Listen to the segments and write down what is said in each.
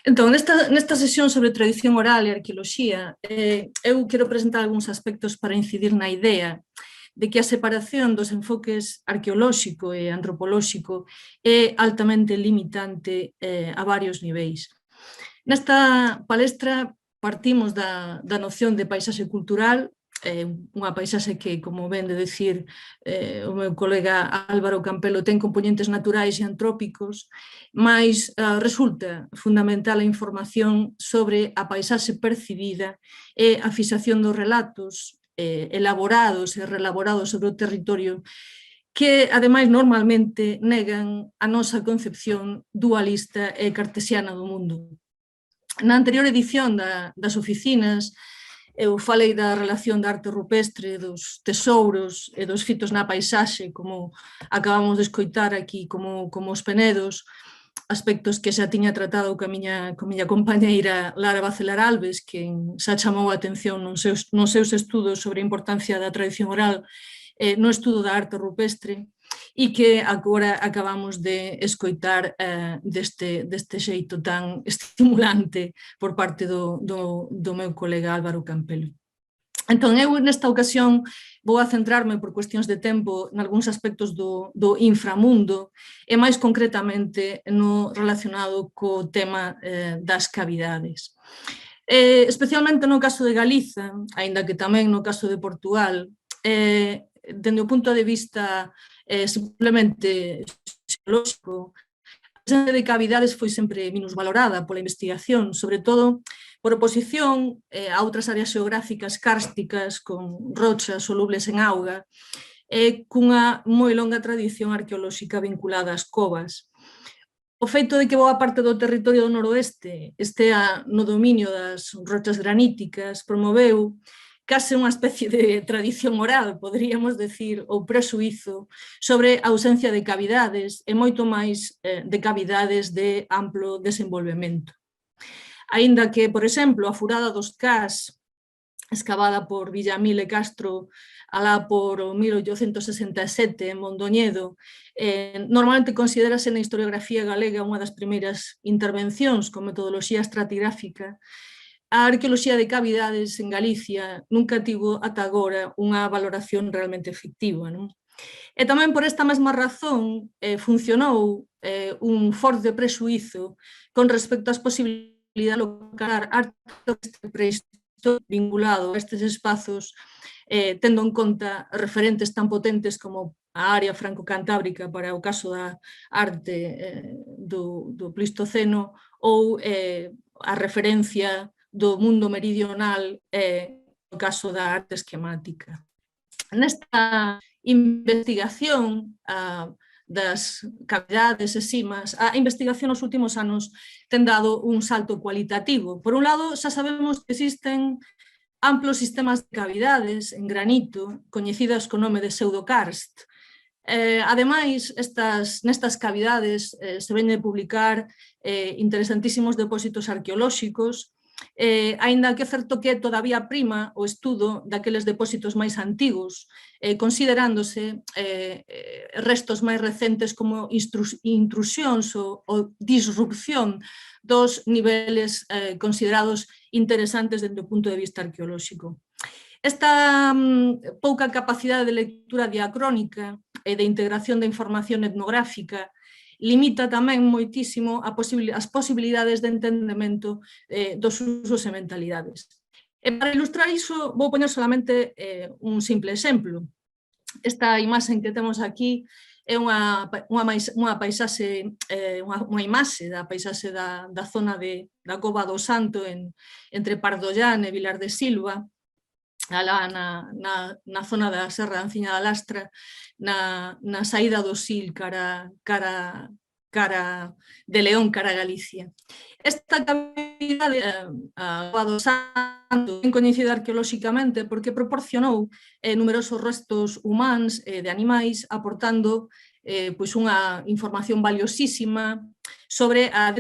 Entón, nesta sesión sobre tradición oral e arqueoloxía, eu quero presentar algúns aspectos para incidir na idea de que a separación dos enfoques arqueolóxico e antropolóxico é altamente limitante a varios niveis. Nesta palestra partimos da noción de paisaxe cultural, unha paisaxe que, como ven de decir o meu colega Álvaro Campelo, ten componentes naturais e antrópicos, mas resulta fundamental a información sobre a paisaxe percibida e a fixación dos relatos elaborados e relaborados sobre o territorio que, ademais, normalmente negan a nosa concepción dualista e cartesiana do mundo. Na anterior edición das oficinas, eu falei da relación da arte rupestre, dos tesouros e dos fitos na paisaxe, como acabamos de escoitar aquí, como os penedos, aspectos que xa tiña tratado coa miña compañeira Lara Bacelar Alves, que xa chamou a atención nos seus estudos sobre a importancia da tradición oral no estudo da arte rupestre, e que agora acabamos de escoitar deste xeito tan estimulante por parte do meu colega Álvaro Campelo. Entón, eu nesta ocasión vou a centrarme por cuestións de tempo nalgúns aspectos do inframundo e máis concretamente no relacionado co tema das cavidades. Especialmente no caso de Galiza, aínda que tamén no caso de Portugal, dende o punto de vista simplemente xeolóxico, a presenza de cavidades foi sempre minusvalorada pola investigación, sobre todo por oposición a outras áreas xeográficas kársticas con rochas solubles en auga e cunha moi longa tradición arqueolóxica vinculada ás covas. O feito de que boa parte do territorio do noroeste estea no dominio das rochas graníticas promoveu case unha especie de tradición oral, poderíamos decir, ou presuízo, sobre a ausencia de cavidades e moito máis de cavidades de amplo desenvolvemento. Aínda que, por exemplo, a furada dos Cás, escavada por Villamil e Castro alá por 1867 en Mondoñedo, normalmente considerase na historiografía galega unha das primeiras intervencións con metodoloxía estratigráfica. A arqueoloxía de cavidades en Galicia nunca tivo ata agora unha valoración realmente efectiva. E tamén por esta mesma razón funcionou un forte presuízo con respecto ás posibilidades de localizar arte prehistórico vinculado a estes espazos, tendo en conta referentes tan potentes como a área franco-cantábrica para o caso da arte do Plistoceno ou a referencia do mundo meridional no caso da arte esquemática. Nesta investigación das cavidades e simas, a investigación nos últimos anos ten dado un salto cualitativo. Por un lado, xa sabemos que existen amplos sistemas de cavidades en granito, coñecidas co nome de pseudokarst. Ademais, nestas cavidades se veñen a publicar interesantísimos depósitos arqueolóxicos, aínda que é certo que todavía prima o estudo daqueles depósitos máis antigos, considerándose restos máis recentes como intrusións ou disrupción dos niveles considerados interesantes desde o punto de vista arqueolóxico. Esta pouca capacidade de lectura diacrónica e de integración da información etnográfica limita tamén moitísimo as posibilidades de entendemento dos usos e mentalidades. E para ilustrar iso, vou poñer solamente un simple exemplo. Esta imaxe que temos aquí é unha paisaxe, unha imaxe da paisaxe da zona da Cova do Santo entre Pardollán e Vilar de Silva, alá na zona da Serra de Anciña da Lastra, na saída do Sil cara de León, cara a Galicia. Esta cavidade, a Cova do Santo, é coñecida arqueolóxicamente porque proporcionou numerosos restos humanos e de animais, aportando unha información valiosísima sobre a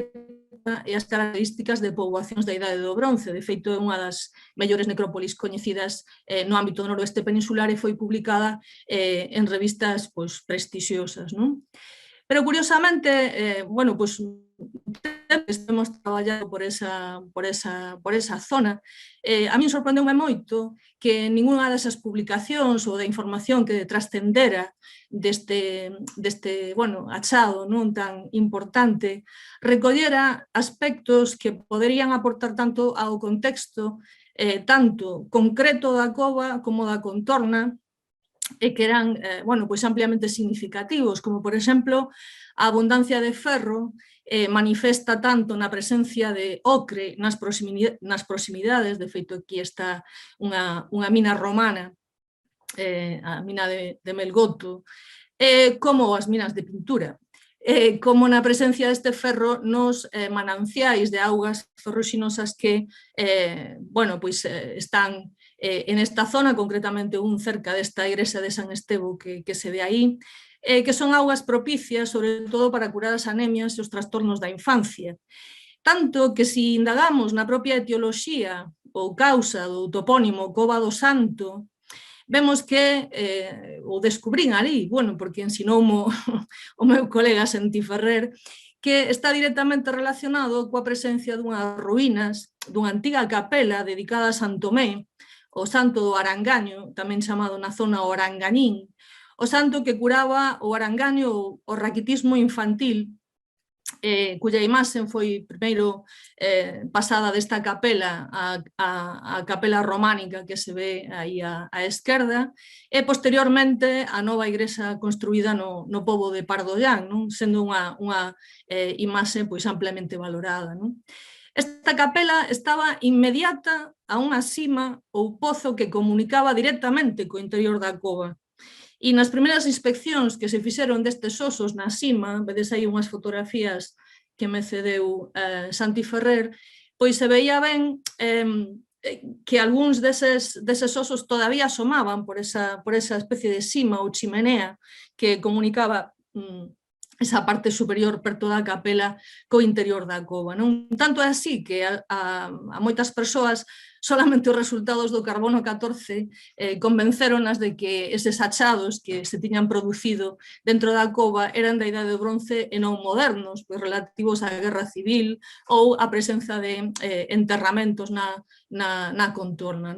e as características de poboacións da Idade do Bronce. De feito, é unha das mellores necrópolis coñecidas no ámbito do noroeste peninsular e foi publicada en revistas prestixiosas. Pero, curiosamente, estemos traballando por esa zona. A min sorprendeume moito que ninguna desas publicacións ou da información que trascendera deste achado non tan importante recollera aspectos que poderían aportar tanto ao contexto tanto concreto da cova como da contorna e que eran ampliamente significativos, como por exemplo a abundancia de ferro manifesta tanto na presencia de ocre nas proximidades, de feito aquí está unha mina romana, a mina de Melgoto, como as minas de pintura, como na presencia deste ferro nos mananciais de augas ferruxinosas que están en esta zona, concretamente un cerca desta igrexa de San Estevo que se ve aí, que son augas propicias, sobre todo para curar as anemias e os trastornos da infancia. Tanto que se indagamos na propia etioloxía ou causa do topónimo Cova do Santo, vemos que, o descubrín ali, porque ensinoumo o meu colega Santi Ferrer, que está directamente relacionado coa presencia dunhas ruínas dunha antiga capela dedicada a San Tomé, o santo do Arangaño, tamén chamado na zona o Arangañín, o santo que curaba o arangaño, o raquitismo infantil, cuya imaxe foi primeiro pasada desta capela a capela románica que se ve aí á esquerda e posteriormente a nova igrexa construída no pobo de Pardollán, sendo unha imaxe ampliamente valorada. Esta capela estaba inmediata a unha sima ou pozo que comunicaba directamente co interior da cova. E nas primeiras inspeccións que se fixeron destes osos na sima, vedes aí unhas fotografías que me cedeu Santi Ferrer, pois se veía ben que algúns deses osos todavía asomaban por esa especie de sima ou chimenea que comunicaba esa parte superior perto da capela co interior da cova. Tanto é así que a moitas persoas solamente os resultados do carbono 14 convencéronas de que eses achados que se tiñan producido dentro da cova eran da Idade do Bronce e non modernos, pois relativos á Guerra Civil ou á presenza de enterramentos na contorna.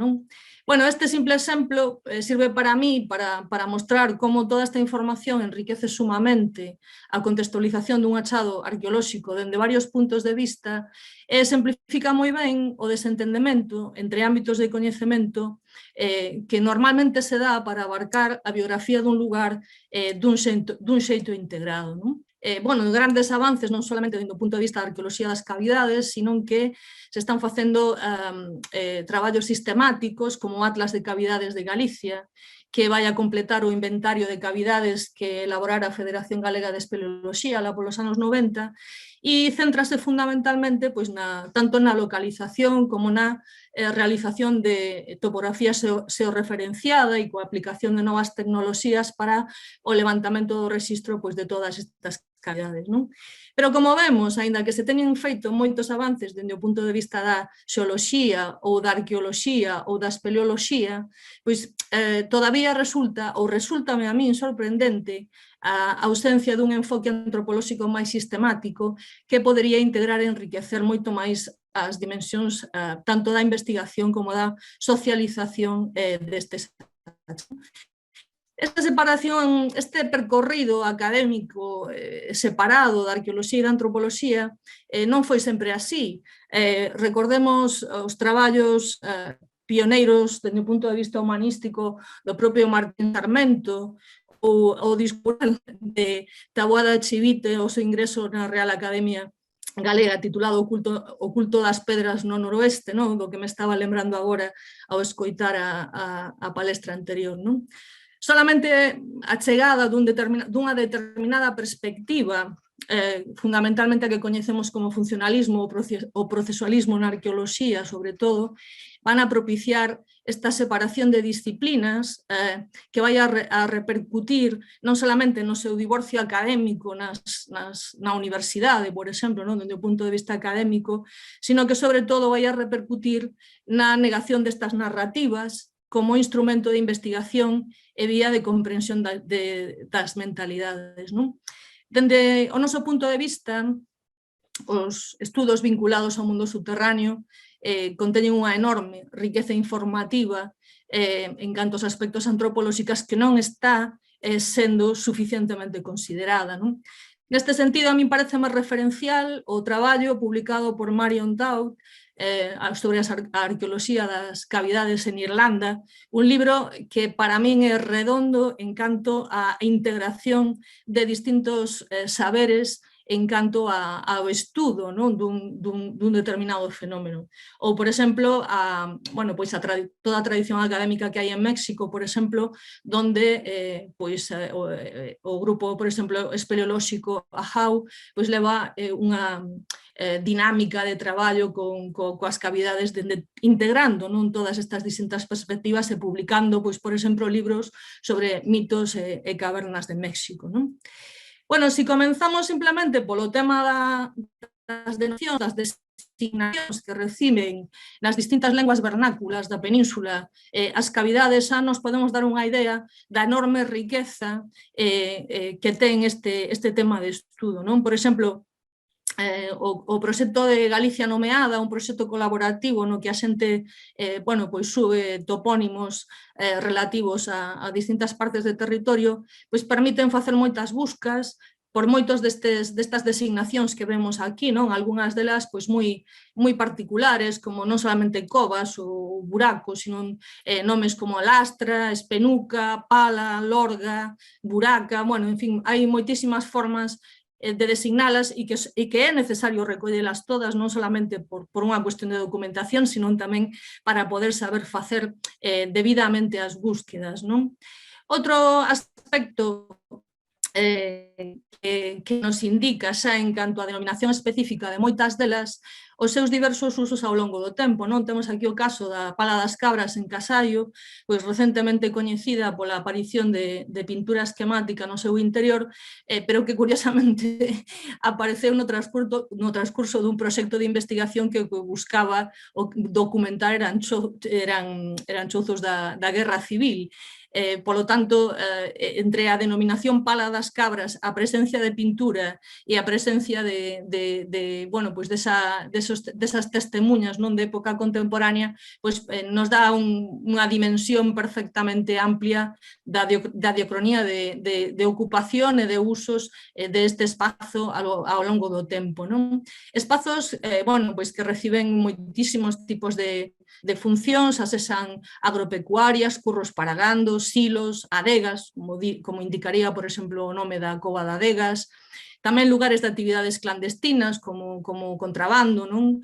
Este simple exemplo sirve para mí para mostrar como toda esta información enriquece sumamente a contextualización dun achado arqueolóxico dende varios puntos de vista e exemplifica moi ben o desentendemento entre ámbitos de coñecemento que normalmente se dá para abarcar a biografía dun lugar dun xeito integrado. Grandes avances non solamente dentro do punto de vista da arqueoloxía das cavidades, sino que se están facendo traballos sistemáticos como o Atlas de Cavidades de Galicia, que vai a completar o inventario de cavidades que elaborara a Federación Galega de Espeleoloxía lá polos anos 90 e céntrase fundamentalmente tanto na localización como na realización de topografía xeorreferenciada e coa aplicación de novas tecnoloxías para o levantamento do rexistro de todas estas cavidades. Pero como vemos, aínda que se teñen feito moitos avances dende o punto de vista da xeoloxía ou da arqueoloxía ou da espeleoloxía, todavía resúltame a min sorprendente a ausencia dun enfoque antropolóxico máis sistemático que podería integrar e enriquecer moito máis as dimensións tanto da investigación como da socialización destes achos. Esta separación, este percorrido académico separado da arqueoloxía e da antropoloxía non foi sempre así. Recordemos os traballos pioneiros dende o punto de vista humanístico do propio Martín Sarmento, o discurso de Taboada Chivite, o seu ingreso na Real Academia Galega titulado O culto das pedras no noroeste, do que me estaba lembrando agora ao escoitar a palestra anterior. Solamente a chegada dunha determinada perspectiva, fundamentalmente a que coñecemos como funcionalismo ou procesualismo na arqueoloxía, sobre todo, van a propiciar esta separación de disciplinas que vai a repercutir non solamente no seu divorcio académico na universidade, por exemplo, dende o punto de vista académico, sino que sobre todo vai a repercutir na negación destas narrativas como instrumento de investigación e vía de comprensión das mentalidades. Dende o noso punto de vista, os estudos vinculados ao mundo subterráneo conteñen unha enorme riqueza informativa en canto aos aspectos antropolóxicos que non está sendo suficientemente considerada. Non? Neste sentido, a mí parece máis referencial o traballo publicado por Marion Dowd sobre a arqueoloxía das cavidades en Irlanda, un libro que para min é redondo en canto á integración de distintos saberes en canto ao estudo, non? dun determinado fenómeno. Ou, por exemplo, toda a tradición académica que hai en México, por exemplo, donde o grupo, por exemplo, espeleolóxico AHAU, leva unha dinámica de traballo coas cavidades integrando non todas estas distintas perspectivas e publicando, por exemplo, libros sobre mitos e cavernas de México. Non? Bueno, se comenzamos simplemente polo tema das denominacións, das designacións que reciben nas distintas lenguas vernáculas da península, as cavidades xa nos podemos dar unha idea da enorme riqueza que ten este tema de estudo. Non? Por exemplo, o proxecto de Galicia Nomeada, un proxecto colaborativo no que a xente sube topónimos relativos a distintas partes do territorio, permiten facer moitas buscas por moitos destas designacións que vemos aquí, non? Algúnas delas moi particulares, como non solamente covas ou buracos, sino nomes como lastra, espenuca, pala, lorga, buraca, en fin, hai moitísimas formas de designalas e que é necesario recollelas todas, non solamente por unha cuestión de documentación, sino tamén para poder saber facer debidamente as búsquedas. Non? Outro aspecto que nos indica xa en canto a denominación específica de moitas delas os seus diversos usos ao longo do tempo. Non? Temos aquí o caso da pala das cabras en Casallo, recentemente coñecida pola aparición de pintura esquemática no seu interior, pero que curiosamente apareceu no transcurso dun proxecto de investigación que buscaba documentar eran chouzos da Guerra Civil. Polo tanto, entre a denominación pala das cabras, a presencia de pintura e a presencia desas testemunhas non de época contemporánea, nos dá unha dimensión perfectamente amplia da diacronía de ocupación e de usos deste espazo ao longo do tempo. Non? Espazos que reciben moitísimos tipos de funcións, asexan agropecuarias, curros para gandos, silos, adegas, como indicaría, por exemplo, o nome da Cova de Adegas, tamén lugares de actividades clandestinas, como contrabando, non?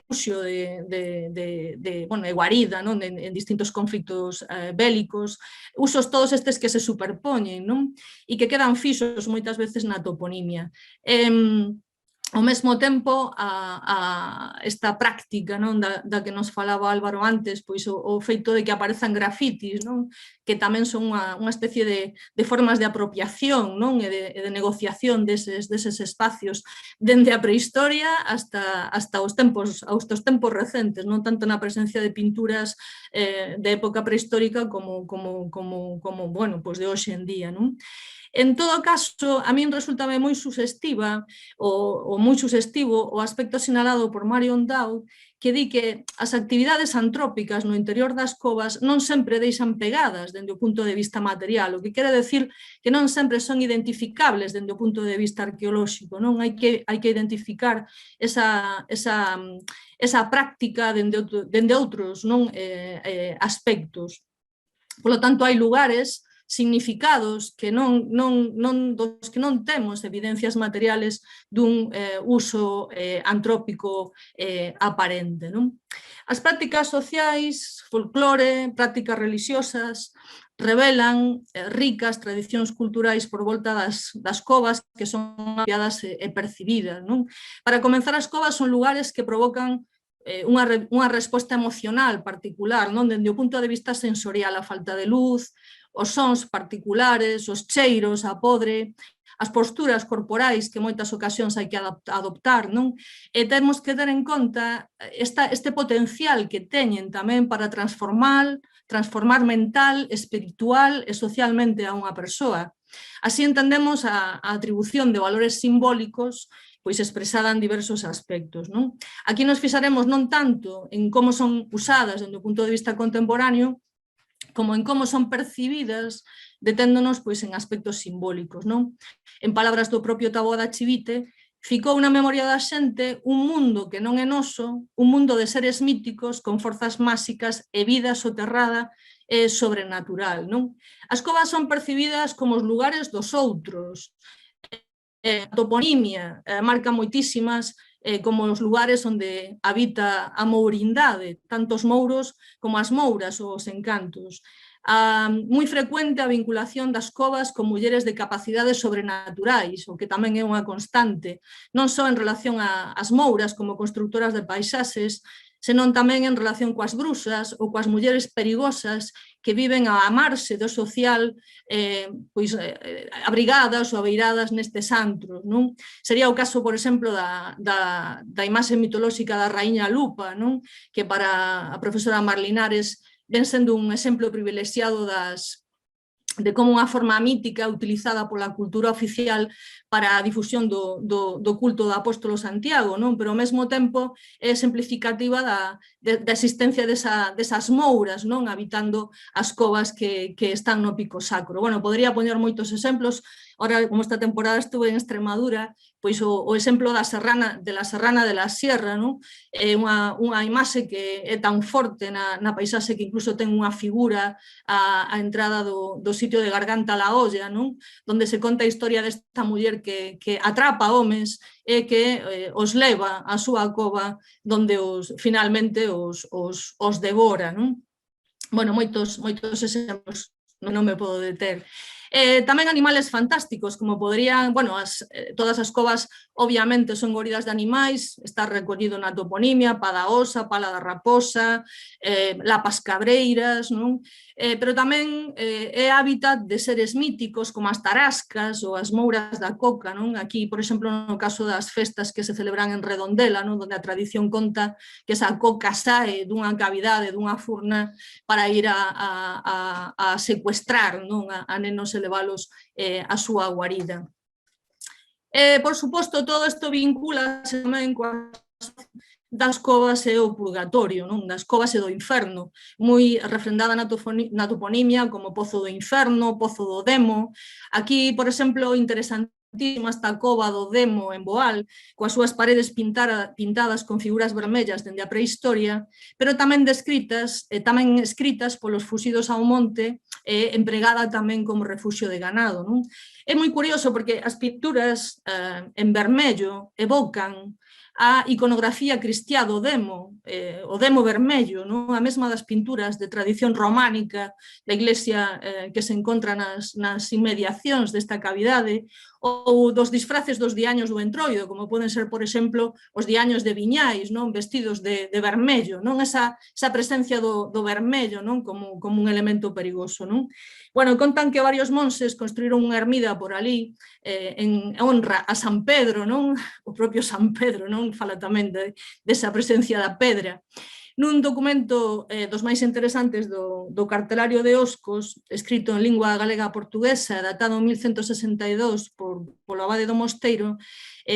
Uso de guarida, non? En distintos conflitos bélicos, usos todos estes que se superpoñen, non? E que quedan fixos moitas veces na toponimia. Ao mesmo tempo, esta práctica non, da que nos falaba Álvaro antes, o feito de que aparezan grafitis, non, que tamén son unha especie de formas de apropiación, non, e de negociación deses espacios dende a prehistoria hasta os tempos recentes, non tanto na presencia de pinturas de época prehistórica como de hoxe en día. Non? En todo caso, a min resultame moi suxestivo o aspecto sinalado por Marion Dowd, que di que as actividades antrópicas no interior das covas non sempre deixan pegadas dende o punto de vista material, o que quere decir que non sempre son identificables dende o punto de vista arqueolóxico. Non? Hai que identificar esa práctica dende outros aspectos. Por lo tanto, hai lugares, significados dos que non temos evidencias materiales dun uso antrópico aparente. Non? As prácticas sociais, folclore, prácticas religiosas, revelan ricas tradicións culturais por volta das covas que son apiadas e percibidas. Non? Para comenzar, as covas son lugares que provocan unha resposta emocional particular, non? Dende o punto de vista sensorial, a falta de luz, os sons particulares, os cheiros, a podre, as posturas corporais que en moitas ocasións hai que adoptar, non? E temos que ter en conta este potencial que teñen tamén para transformar mental, espiritual e socialmente a unha persoa. Así entendemos a atribución de valores simbólicos pois expresada en diversos aspectos. Non? Aquí nos fixaremos non tanto en como son usadas dende o punto de vista contemporáneo, como en como son percibidas, deténdonos pois, en aspectos simbólicos. Non? En palabras do propio Taboada Chivite, ficou na memoria da xente un mundo que non é noso, un mundo de seres míticos con forzas máxicas e vida soterrada e sobrenatural. Non? As covas son percibidas como os lugares dos outros, a toponimia marca moitísimas como os lugares onde habita a mourindade, tanto os mouros como as mouras ou os encantos. Moi frecuente a vinculación das covas con mulleres de capacidades sobrenaturais, o que tamén é unha constante, non só en relación ás mouras como constructoras de paisaxes, senón tamén en relación coas brusas ou coas mulleres perigosas que viven a amarse do social abrigadas ou abeiradas nestes antros. Non? Sería o caso, por exemplo, da imaxe mitolóxica da raíña Lupa, non? Que para a profesora Mar Linares ven sendo un exemplo privilexiado de como unha forma mítica utilizada pola cultura oficial para a difusión do culto do apóstolo Santiago, non? Pero ao mesmo tempo é exemplificativa da existencia desas mouras, non? Habitando as covas que están no Pico Sacro. Bueno, podría poñer moitos exemplos. Ora, como esta temporada estuve en Extremadura, pois o exemplo de la Serrana de la Sierra, non? É unha imaxe que é tan forte na paisaxe que incluso ten unha figura a entrada do sitio de Garganta la Olla, non? Donde se conta a historia desta muller que atrapa homes e que os leva á súa cova donde finalmente os devora. Non? Bueno, moitos exemplos, non me podo deter. Tamén animales fantásticos, como podrían, bueno, todas as covas obviamente son goridas de animais, está recollido na toponimia, pa da osa, pala da raposa, lapas cabreiras, non? Pero tamén é hábitat de seres míticos como as tarascas ou as mouras da coca. Non? Aquí, por exemplo, no caso das festas que se celebran en Redondela, non? Donde a tradición conta que esa coca sae dunha cavidade, dunha furna, para ir a secuestrar, non? A nenos e levalos a súa guarida. Por suposto, todo isto vincula tamén coas das covas e o purgatorio, non? Das covas e do inferno, moi refrendada na toponimia como Pozo do Inferno, Pozo do Demo. Aquí, por exemplo, interesantísima esta cova do Demo en Boal, coas súas paredes pintadas con figuras vermellas dende a prehistoria, pero tamén descritas, tamén escritas polos fuxidos ao monte, empregada tamén como refuxio de ganado. Non? É moi curioso porque as pinturas en vermello evocan a iconografía cristiá do Demo, o Demo vermello, non? A mesma das pinturas de tradición románica da iglesia que se encontra nas inmediacións desta cavidade, ou dos disfraces dos diaños do Entroido, como poden ser, por exemplo, os diaños de Viñais, non? Vestidos de vermello, non? Esa presencia do vermello, non? Como un elemento perigoso. Non? Bueno, contan que varios monses construíron unha ermida por ali en honra a San Pedro, non? O propio San Pedro, non? Fala tamén desa presencia da pedra. Nun documento dos máis interesantes do cartelario de Oscos, escrito en lingua galega portuguesa, datado en 1162 polo abade do Mosteiro,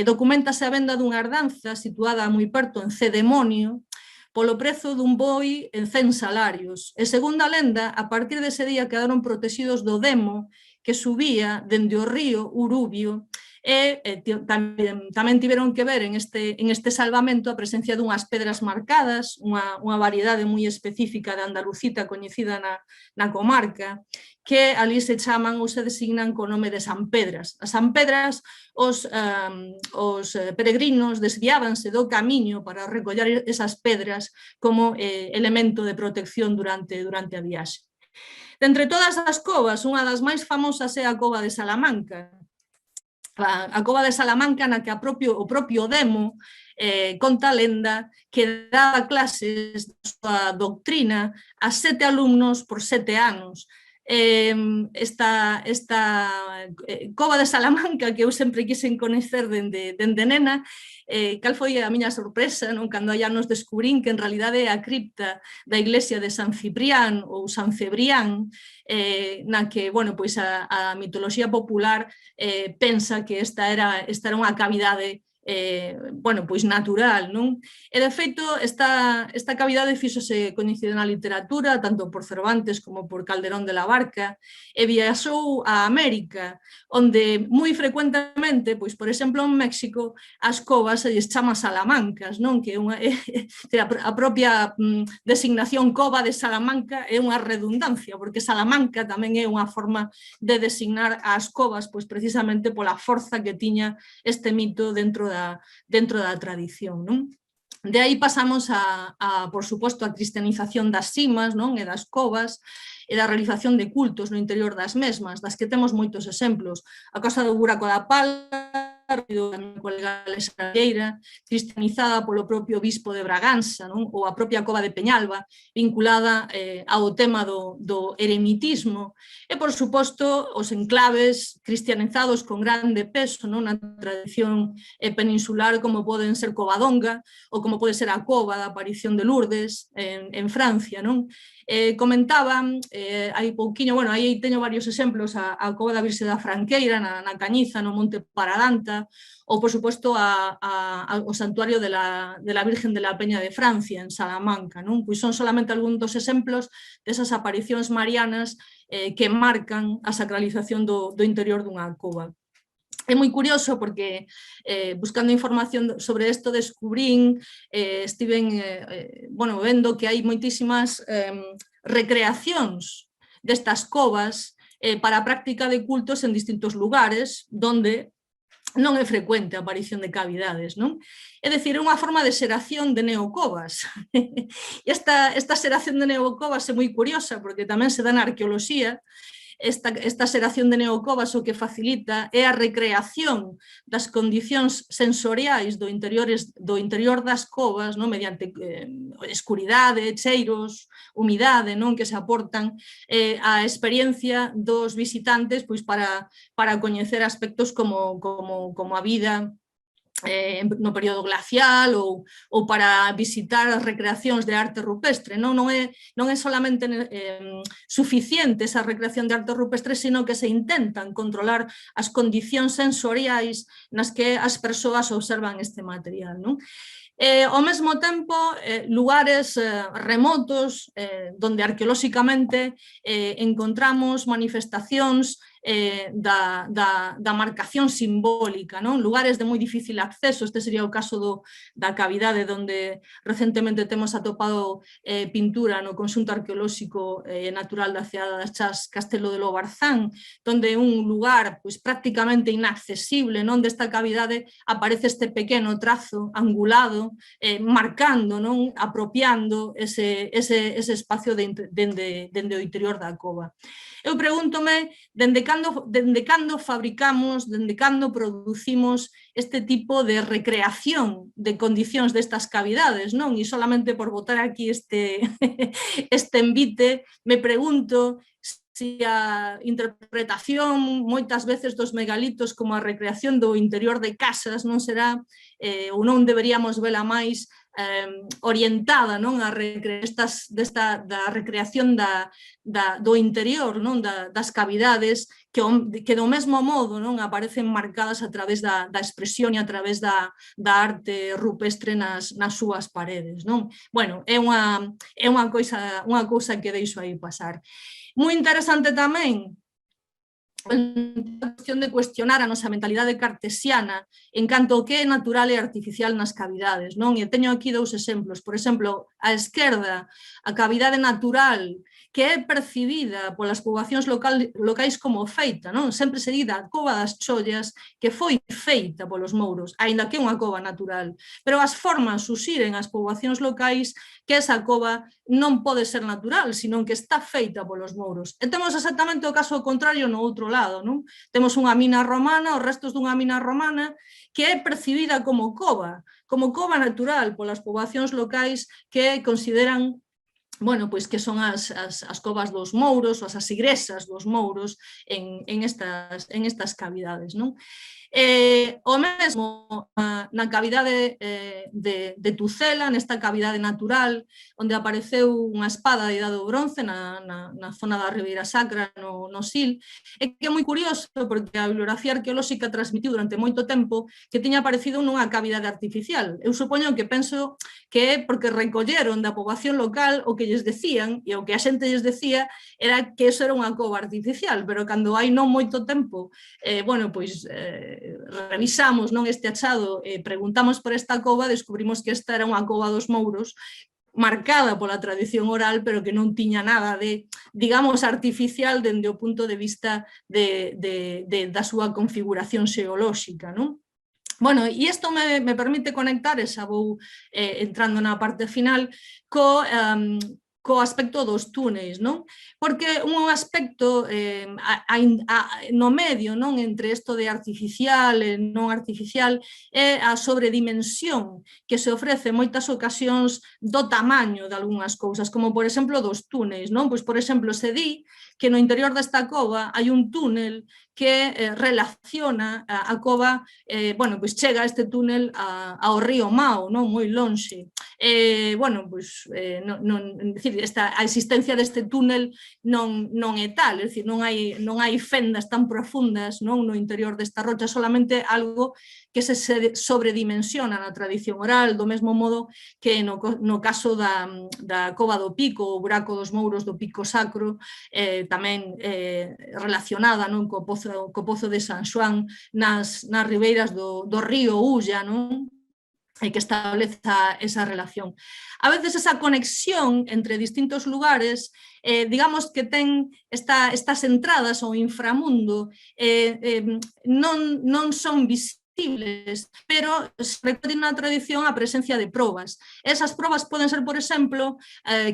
documentase a venda dunha herdanza situada moi perto en Cedemonio, polo prezo dun boi en 100 salarios. E segundo a lenda, a partir dese día quedaron protegidos do Demo que subía dende o río Urubio, e tamén tiveron que ver en este salvamento a presencia dunhas pedras marcadas, unha variedade moi específica de andalucita coñecida na comarca, que ali se chaman ou se designan co nome de San Pedras. As San Pedras, os peregrinos desviábanse do camiño para recoller esas pedras como elemento de protección durante a viaxe. De entre todas as covas, unha das máis famosas é a cova de Salamanca. A cova de Salamanca na que o propio Demo conta a lenda que daba clases da súa doctrina a 7 alumnos por 7 anos. esta cova de Salamanca que eu sempre quixen coñecer dende nena. Cal foi a miña sorpresa, non? Cando hai anos descubrín que en realidade é a cripta da iglesia de San Ciprián ou San Cebrián, na que, bueno, pois a mitoloxía popular pensa que esta era unha cavidade bueno, pois natural, non? E de feito, esta cavidade fíxose coñecida na literatura, tanto por Cervantes como por Calderón de la Barca, e viaxou a América, onde moi frecuentemente, pois, por exemplo, en México, as covas se lles chama Salamancas, non? Que a propia designación cova de Salamanca é unha redundancia, porque Salamanca tamén é unha forma de designar as covas, pois precisamente pola forza que tiña este mito dentro da tradición, non? De aí pasamos por suposto, a cristianización das simas, non? E das covas, e da realización de cultos no interior das mesmas, das que temos moitos exemplos. A Costa do Buraco da Pala, da miña colega Alexandra, cristianizada polo propio bispo de Braganza, non? Ou a propia cova de Peñalba, vinculada ao tema do eremitismo, e, por suposto, os enclaves cristianizados con grande peso, non? Na tradición peninsular, como poden ser Covadonga, ou como pode ser a cova da aparición de Lourdes en Francia, non? Comentaban, hai pouquiño, bueno, aí teño varios exemplos, a cova da Virxe da Franqueira, na Cañiza, no Monte Paradanta, ou, por suposto, o santuario de la Virgen de la Peña de Francia, en Salamanca, non? Pois son solamente algúns dos exemplos desas aparicións marianas que marcan a sacralización do interior dunha cova. É moi curioso porque buscando información sobre isto descubrín, estiven bueno, vendo que hai moitísimas recreacións destas covas para a práctica de cultos en distintos lugares donde non é frecuente a aparición de cavidades, non? É dicir, é unha forma de xeración de neocovas. E esta xeración de neocovas é moi curiosa porque tamén se dá na arqueoloxía. Esta xeración de neocovas o que facilita é a recreación das condicións sensoriais do interior das covas, non? Mediante escuridade, cheiros, humidade, non? Que se aportan a experiencia dos visitantes, pois, para coñecer aspectos como a vida no período glacial ou para visitar as recreacións de arte rupestre. Non é solamente suficiente esa recreación de arte rupestre, sino que se intentan controlar as condicións sensoriais nas que as persoas observan este material, non? Ao mesmo tempo, lugares remotos donde arqueolóxicamente encontramos manifestacións da marcación simbólica, non? Lugares de moi difícil acceso. Este sería o caso da cavidade onde recentemente temos atopado pintura no conxunto arqueolóxico natural da cidade das Chás, Castelo de Lobarzán, onde é un lugar pois, prácticamente inaccesible, non? Desta cavidade aparece este pequeno trazo angulado, marcando, non? Apropiando ese espacio dende o interior da cova. Eu pregúntome dende cando fabricamos, dende cando producimos este tipo de recreación de condicións destas cavidades, non? E solamente por botar aquí este envite, me pregunto se a interpretación moitas veces dos megalitos como a recreación do interior de casas non será, ou non deberíamos vela máis orientada, non? A da recreación do interior, non? Das cavidades que do mesmo modo non? Aparecen marcadas a través da expresión e a través da arte rupestre nas súas paredes, non? Bueno, é unha cousa que deixo aí pasar. Moi interesante tamén a cuestión de cuestionar a nosa mentalidade cartesiana en canto ao que é natural e artificial nas cavidades, non? E teño aquí dous exemplos. Por exemplo, á esquerda, a cavidade natural que é percibida polas poboacións locais como feita, non? Sempre se di da cova das Chollas que foi feita polos mouros, aínda que é unha cova natural. Pero as formas suxiren as poboacións locais que esa cova non pode ser natural, senón que está feita polos mouros. E temos exactamente o caso contrario no outro lado, non? Temos unha mina romana, os restos dunha mina romana, que é percibida como cova natural polas poboacións locais que consideran bueno, pois que son as covas dos mouros, ou as igresas dos mouros en estas cavidades, non? O mesmo na cavidade de Tucela, nesta cavidade natural, onde apareceu unha espada de idade do bronce na zona da Ribeira Sacra, no Sil, é que é moi curioso porque a bibliografía arqueolóxica transmitiu durante moito tempo que tiña aparecido nunha cavidade artificial. Eu supoño que penso que é porque recolleron da poboación local o que lles decían, e o que a xente lles decía era que eso era unha cova artificial, pero cando hai non moito tempo, bueno, pois revisamos non este achado e preguntamos por esta cova, descubrimos que esta era unha cova dos mouros marcada pola tradición oral, pero que non tiña nada de, digamos, artificial dende o punto de vista da súa configuración xeolóxica, non? Bueno, e isto me permite conectar, e xa vou entrando na parte final, co aspecto dos túneis, non? Porque un aspecto no medio, non, entre isto de artificial e non artificial, é a sobredimensión que se ofrece en moitas ocasións do tamaño de algunhas cousas, como por exemplo dos túneis, non? Pois, por exemplo, se di que no interior desta cova hai un túnel que relaciona a cova, bueno, pois chega este túnel ao río Mao, non, moi lonxe. Bueno, pois, a existencia deste túnel non é tal, é dicir, non hai fendas tan profundas, non, no interior desta rocha, solamente algo que se sobredimensiona na tradición oral, do mesmo modo que no caso da Cova do Pico, o buraco dos mouros do Pico Sacro, tamén relacionada, non, co pozo de San Xoán nas ribeiras do río Ulla, non? E que estableza esa relación. A veces esa conexión entre distintos lugares, digamos que ten estas entradas ao inframundo, non son visibles, pero se recolle na tradición a presencia de probas. Esas probas poden ser, por exemplo,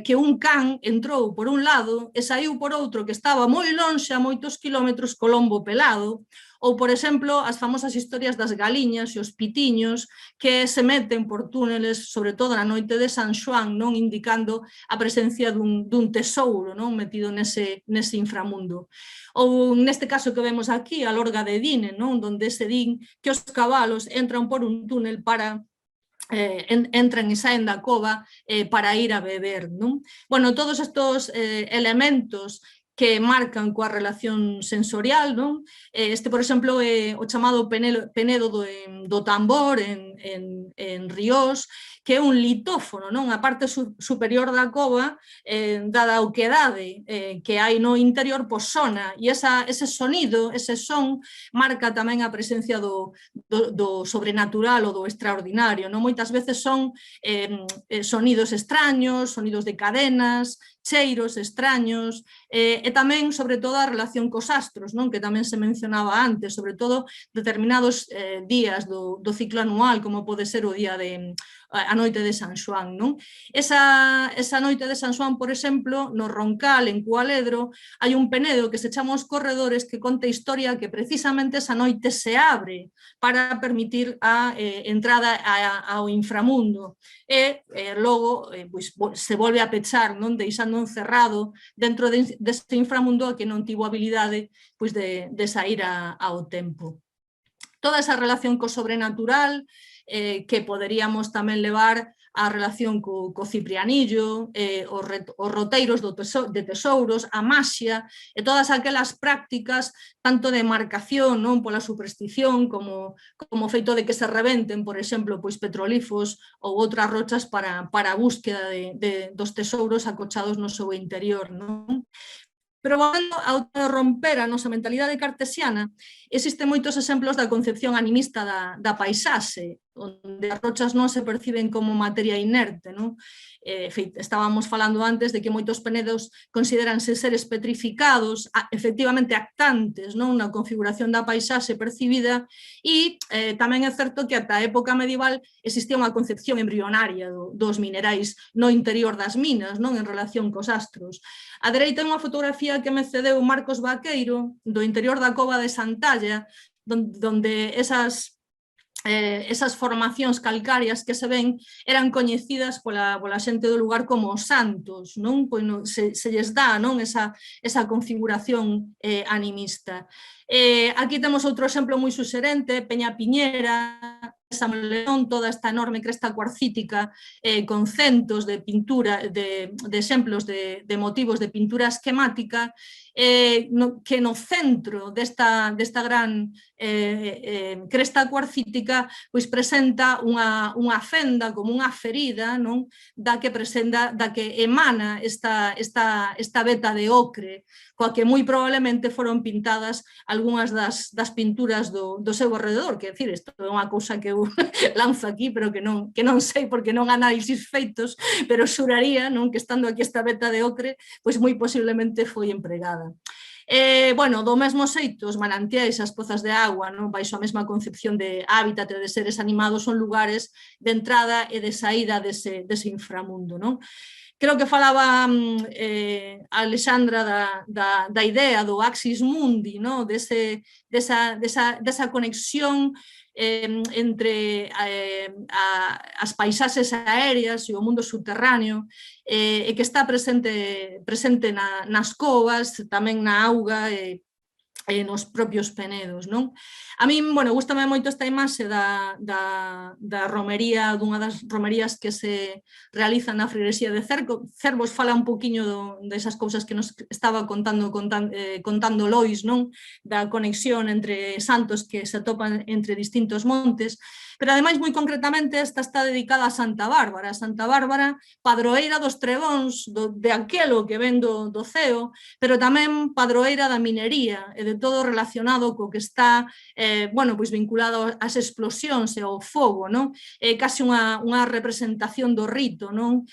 que un can entrou por un lado e saiu por outro que estaba moi lonxe, a moitos kilómetros, co lombo pelado, ou, por exemplo, as famosas historias das galiñas e os pitiños que se meten por túneles, sobre todo na noite de San Xoán, non, indicando a presencia dun tesouro, non, metido nese inframundo. Ou neste caso que vemos aquí, a Lorga de Dine, non, donde se din que os cabalos entran por un túnel para entran e saen da cova para ir a beber, non? Bueno, todos estes elementos que marcan coa relación sensorial, non? Este, por exemplo, é o chamado penedo do tambor en Riós, que é un litófono, non? A parte superior da cova, dada a oquedade que hai no interior, pois sona, e ese sonido, ese son, marca tamén a presencia do sobrenatural ou do extraordinario, non? Moitas veces son sonidos extraños, sonidos de cadenas, cheiros extraños, e tamén, sobre todo, a relación cos astros, non? Que tamén se mencionaba antes, sobre todo determinados días do ciclo anual, como pode ser o día a noite de San Xoán, non? Esa noite de San Xoán, por exemplo, no Roncal, en Cualedro, hai un penedo que se chama Os Corredores, que conta a historia que precisamente esa noite se abre para permitir a entrada ao inframundo, e logo pois, se volve a pechar, non, deixando encerrado dentro deste inframundo a que non tivo habilidade pois, de sair ao tempo. Toda esa relación co sobrenatural, que poderíamos tamén levar a relación co ciprianillo, os roteiros de tesouros, a maxia e todas aquelas prácticas tanto de marcación, non, pola superstición como feito de que se rebenten, por exemplo, pois petrolifos ou outras rochas para a búsqueda dos tesouros acochados no seu interior, non? Pero ao romper a nosa mentalidade cartesiana, existen moitos exemplos da concepción animista da paisaxe, onde as rochas non se perciben como materia inerte, non? Estábamos falando antes de que moitos penedos consideranse seres petrificados, efectivamente actantes, non, na configuración da paisaxe percibida, e tamén é certo que ata a época medieval existía unha concepción embrionaria dos minerais no interior das minas, non, en relación cos astros. A dereita é unha fotografía que me cedeu Marcos Vaqueiro do interior da cova de Santalla, donde esas esas formacións calcarias que se ven eran coñecidas pola xente do lugar como os santos, non? Pois se lles dá, non? Esa configuración animista. Aquí temos outro exemplo moi suxerente, Peña Piñera, San León, toda esta enorme cresta cuarcítica con centos de pintura, de exemplos de motivos de pintura esquemática, que no centro desta gran cresta cuarcítica pois presenta unha fenda como unha ferida, non? Da que emana esta veta de ocre, coa que moi probablemente foron pintadas algunhas das pinturas do seu alrededor, que decir, isto é unha cousa que eu lanzo aquí, pero que non sei porque non análisis feitos, pero xuraría, non, que estando aquí esta veta de ocre, pois moi posiblemente foi empregada. Bueno, do mesmo xeito, os manantiais, as pozas de agua, non, baixo a mesma concepción de hábitat e de seres animados, son lugares de entrada e de saída dese inframundo, non? Creo que falaba Alexandra da idea do axis mundi, no? Desa conexión entre as paisaxes aéreas e o mundo subterráneo, e que está presente nas covas, tamén na auga e nos propios penedos, non? A min, bueno, gustame moito esta imaxe da romería, dunha das romerías que se realizan na freguesía de Cervos, fala un poquinho desas cousas que nos estaba contando Lois, non? Da conexión entre santos que se atopan entre distintos montes, pero ademais moi concretamente esta está dedicada a Santa Bárbara, padroeira dos trebóns, de aquelo que ven do ceo, pero tamén padroeira da minería e de todo relacionado co que está bueno, pois vinculado ás explosións e ao fogo, non? Casi unha representación do rito, non?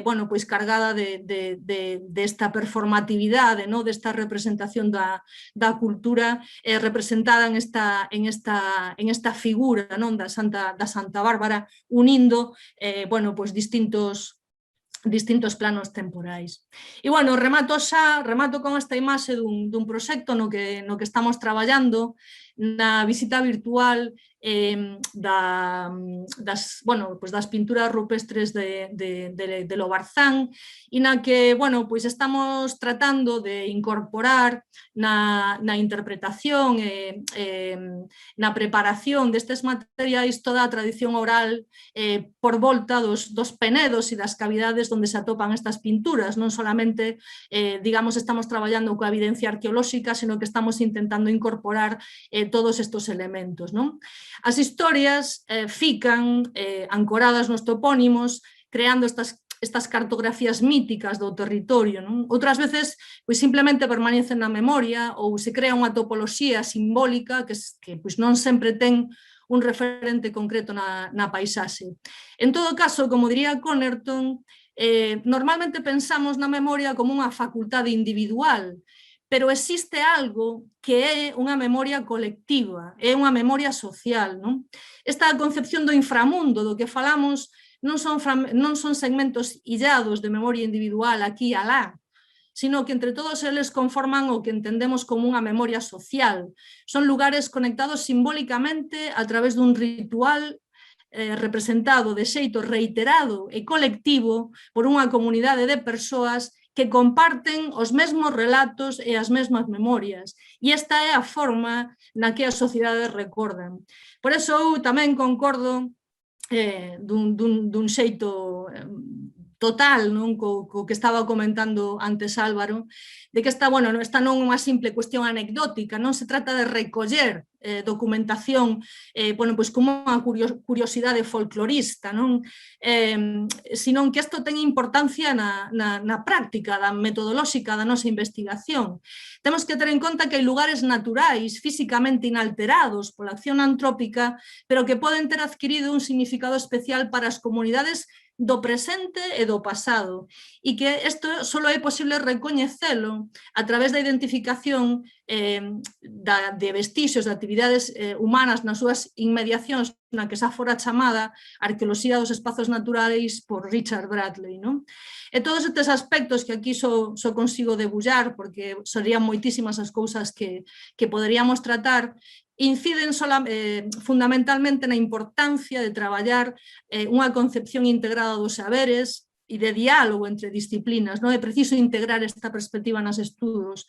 Bueno, pois cargada desta performatividade, non? Desta representación da cultura representada en esta figura, non? Da Santa Bárbara, unindo bueno, pois distintos planos temporais. E, bueno, remato con esta imaxe dun proxecto no que estamos traballando na visita virtual das pinturas rupestres de Lobarzán, e na que, bueno, pois estamos tratando de incorporar na interpretación e na preparación destes materiais toda a tradición oral por volta dos penedos e das cavidades onde se atopan estas pinturas. Non solamente, digamos, estamos traballando coa evidencia arqueolóxica, senón que estamos intentando incorporar todos estes elementos, non? As historias fican ancoradas nos topónimos, creando estas cartografías míticas do territorio, non? Outras veces, pois simplemente permanecen na memoria ou se crea unha topoloxía simbólica que pois non sempre ten un referente concreto na paisaxe. En todo caso, como diría Connerton, normalmente pensamos na memoria como unha facultade individual, pero existe algo que é unha memoria colectiva, é unha memoria social, non? Esta concepción do inframundo do que falamos non son segmentos illados de memoria individual aquí e alá, sino que entre todos eles conforman o que entendemos como unha memoria social. Son lugares conectados simbólicamente a través dun ritual representado de xeito reiterado e colectivo por unha comunidade de persoas que comparten os mesmos relatos e as mesmas memorias. E esta é a forma na que as sociedades recordan. Por eso eu tamén concordo dun xeito total, non, co que estaba comentando antes Álvaro, de que esta non é unha simple cuestión anecdótica, non se trata de recoller documentación pois como unha curiosidade folclorista, non? Senón que isto ten importancia na práctica metodolóxica da nosa investigación. Temos que ter en conta que hai lugares naturais, físicamente inalterados pola acción antrópica, pero que poden ter adquirido un significado especial para as comunidades do presente e do pasado, e que isto só é posible recoñecelo a través da identificación de vestixios de actividades humanas nas súas inmediacións, na que xa fora chamada Arqueoloxía dos espazos naturais por Richard Bradley, non? E todos estes aspectos que aquí só consigo debullar, porque serían moitísimas as cousas que poderíamos tratar, inciden fundamentalmente na importancia de traballar unha concepción integrada dos saberes e de diálogo entre disciplinas, non é preciso integrar esta perspectiva nos estudos.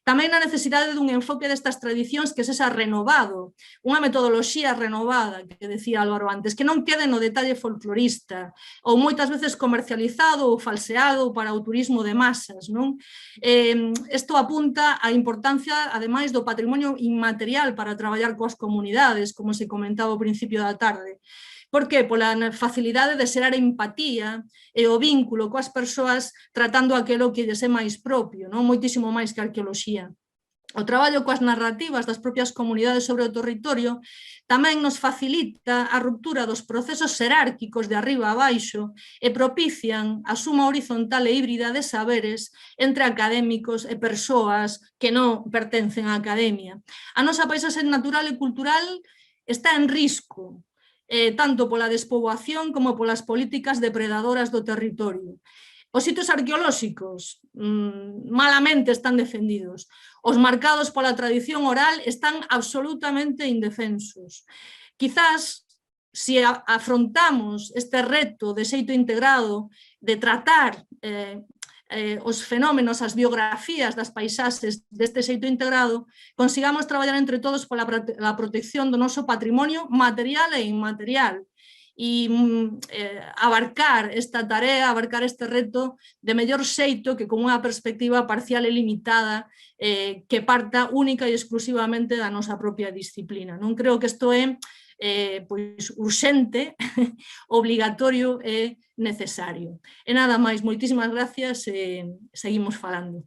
Tamén na necesidade dun enfoque destas tradicións que sexa renovado, unha metodoloxía renovada, que decía Álvaro antes, que non quede no detalle folclorista, ou moitas veces comercializado ou falseado para o turismo de masas. Isto apunta á importancia, ademais, do patrimonio inmaterial para traballar coas comunidades, como se comentaba ao principio da tarde. Por que? Pola facilidade de xerar empatía e o vínculo coas persoas tratando aquilo que lles é máis propio, non? Moitísimo máis que a arqueoloxía. O traballo coas narrativas das propias comunidades sobre o territorio tamén nos facilita a ruptura dos procesos xerárquicos de arriba a baixo e propician a suma horizontal e híbrida de saberes entre académicos e persoas que non pertencen á academia. A nosa paisaxe natural e cultural está en risco, tanto pola despoboación como polas políticas depredadoras do territorio. Os sitios arqueolóxicos malamente están defendidos. Os marcados pola tradición oral están absolutamente indefensos. Quizás, se afrontamos este reto de xeito integrado de tratar os fenómenos, as biografías das paisaxes deste xeito integrado, consigamos traballar entre todos pola protección do noso patrimonio material e inmaterial e abarcar esta tarea, abarcar este reto de mellor xeito que con unha perspectiva parcial e limitada que parta única e exclusivamente da nosa propia disciplina. Non creo que isto é pois urxente, obligatorio e necesario. E nada máis, moitísimas gracias e seguimos falando.